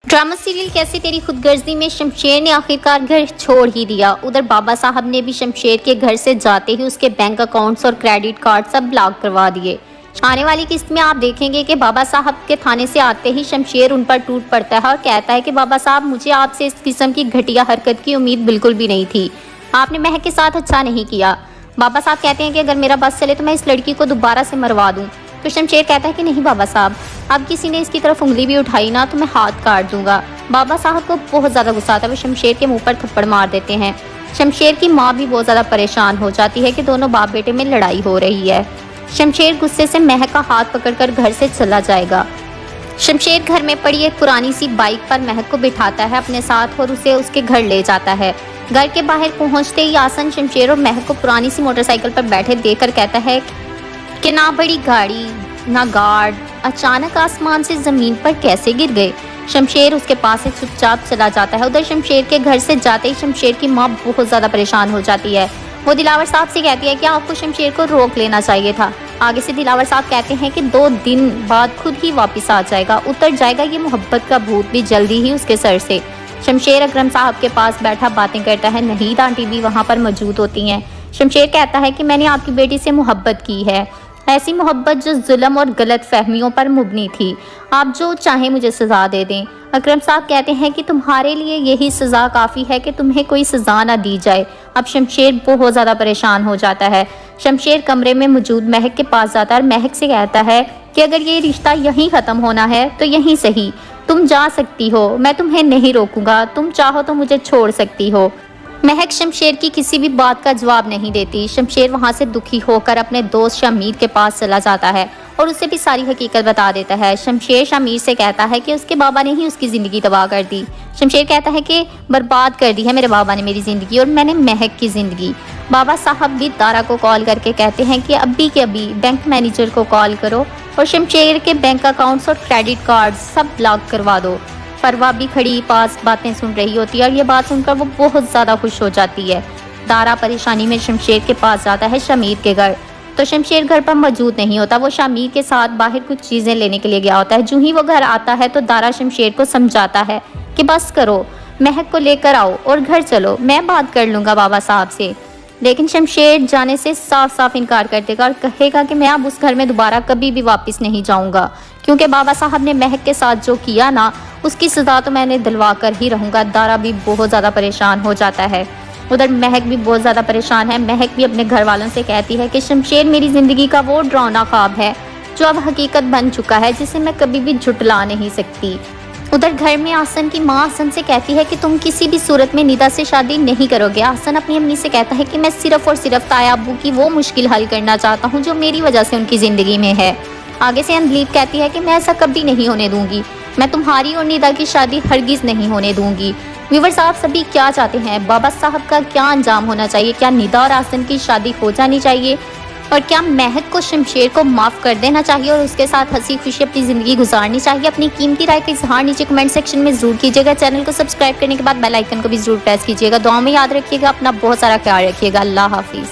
Drama serial कैसे तेरी खुदगर्जी में शमशेर ने आखिरकार घर छोड़ ही दिया। उधर बाबा साहब ने भी शमशेर के घर से जाते ही उसके बैंक अकाउंट्स और क्रेडिट कार्ड सब ब्लॉक करवा दिए। आने वाली किस्त में आप देखेंगे कि बाबा साहब के थाने से आते ही शमशेर उन पर टूट पड़ता है और कहता है कि बाबा साहब, मुझे आपसे इस किस्म की घटिया हरकत की उम्मीद बिल्कुल भी नहीं थी। आपने महक के साथ अच्छा नहीं किया। बाबा साहब कहते हैं कि अगर मेरा बस चले तो मैं इस लड़की को दोबारा से मरवा दूं। तो शमशेर कहता है कि नहीं बाबा साहब, अब किसी ने इसकी तरफ उंगली भी उठाई ना तो मैं हाथ काट दूंगा। बाबा साहब को बहुत ज़्यादा गुस्सा आता है, वो शमशेर के मुंह पर थप्पड़ मार देते हैं। शमशेर की माँ भी बहुत ज़्यादा परेशान हो जाती है कि दोनों बाप बेटे में लड़ाई हो रही है। शमशेर गुस्से से महक का हाथ पकड़कर घर से चला जाएगा। शमशेर घर में पड़ी एक पुरानी सी बाइक पर महक को बिठाता है अपने साथ और उसे उसके घर ले जाता है। घर के बाहर पहुंचते ही आसन शमशेर और महक को पुरानी सी मोटरसाइकिल पर बैठे देखकर कहता है कि ना बड़ी गाड़ी ना गार्ड, अचानक आसमान से जमीन पर कैसे गिर गए। शमशेर उसके पास से चुपचाप चला जाता है। उधर शमशेर के घर से जाते ही शमशेर की माँ बहुत ज़्यादा परेशान हो जाती है। वो दिलावर साहब से कहती है कि आपको शमशेर को रोक लेना चाहिए था। आगे से दिलावर साहब कहते हैं कि 2 दिन बाद खुद ही वापस आ जाएगा, उतर जाएगा ये मोहब्बत का भूत भी जल्दी ही उसके सर से। शमशेर अकरम साहब के पास बैठा बातें करता है। नहीद आंटी भी वहाँ पर मौजूद होती हैं। शमशेर कहता है कि मैंने आपकी बेटी से मोहब्बत की है, ऐसी मोहब्बत जो जुल्म और गलत फहमियों पर मुबनी थी। आप जो चाहें मुझे सज़ा दे दें। अकरम साहब कहते हैं कि तुम्हारे लिए यही सज़ा काफ़ी है कि तुम्हें कोई सज़ा ना दी जाए। अब शमशेर बहुत ज़्यादा परेशान हो जाता है। शमशेर कमरे में मौजूद महक के पास जाता है और महक से कहता है कि अगर ये रिश्ता यहीं ख़त्म होना है तो यहीं सही, तुम जा सकती हो, मैं तुम्हें नहीं रोकूंगा, तुम चाहो तो मुझे छोड़ सकती हो। महक शमशेर की किसी भी बात का जवाब नहीं देती। शमशेर वहाँ से दुखी होकर अपने दोस्त शामिर के पास चला जाता है और उसे भी सारी हकीकत बता देता है। शमशेर शामिर से कहता है कि उसके बाबा ने ही उसकी ज़िंदगी तबाह कर दी। शमशेर कहता है कि बर्बाद कर दी है मेरे बाबा ने मेरी ज़िंदगी और मैंने महक की ज़िंदगी। बाबा साहब भी दारा को कॉल करके कहते हैं कि अभी के अभी बैंक मैनेजर को कॉल करो और शमशेर के बैंक अकाउंट्स और क्रेडिट कार्ड सब ब्लॉक करवा दो। फरवा भी खड़ी पास बातें सुन रही होती है और ये बात सुनकर वो बहुत ज़्यादा खुश हो जाती है। दारा परेशानी में शमशेर के पास जाता है शामिर के घर, तो शमशेर घर पर मौजूद नहीं होता। वो शामिर के साथ बाहर कुछ चीज़ें लेने के लिए गया होता है। जो ही वो घर आता है तो दारा शमशेर को समझाता है कि बस करो, महक को लेकर आओ और घर चलो, मैं बात कर लूँगा बाबा साहब से। लेकिन शमशेर जाने से साफ साफ इनकार कर देगा और कहेगा कि मैं अब उस घर में दोबारा कभी भी वापस नहीं जाऊँगा, क्योंकि बाबा साहब ने महक के साथ जो किया ना उसकी सज़ा तो मैंने दिलवा कर ही रहूँगा। दारा भी बहुत ज़्यादा परेशान हो जाता है। उधर महक भी बहुत ज़्यादा परेशान है। महक भी अपने घर वालों से कहती है कि शमशेर मेरी ज़िंदगी का वो डरावना ख्वाब है जो अब हकीकत बन चुका है, जिसे मैं कभी भी झुटला नहीं सकती। उधर घर में आसन की माँ आसन से कहती है कि तुम किसी भी सूरत में निदा से शादी नहीं करोगे। आसन अपनी अम्मी से कहता है कि मैं सिर्फ और सिर्फ ताया अब्बू की वो मुश्किल हल करना चाहता हूँ जो मेरी वजह से उनकी ज़िंदगी में है। आगे से अनदलीप कहती है कि मैं ऐसा कभी नहीं होने दूंगी, मैं तुम्हारी और निदा की शादी हरगिज़ नहीं होने दूंगी। व्यूअर्स साहब सभी क्या चाहते हैं, बाबा साहब का क्या अंजाम होना चाहिए? क्या निदा और आसन की शादी हो जानी चाहिए और क्या महक को शमशेर को माफ़ कर देना चाहिए और उसके साथ हंसी खुशी अपनी ज़िंदगी गुजारनी चाहिए? अपनी कीमती राय का इजहार नीचे कमेंट सेक्शन में ज़रूर कीजिएगा। चैनल को सब्सक्राइब करने के बाद बेल आइकन को भी ज़रूर प्रेस कीजिएगा। दुआ में याद रखिएगा, अपना बहुत सारा ख्याल रखिएगा। अल्लाह हाफिज़।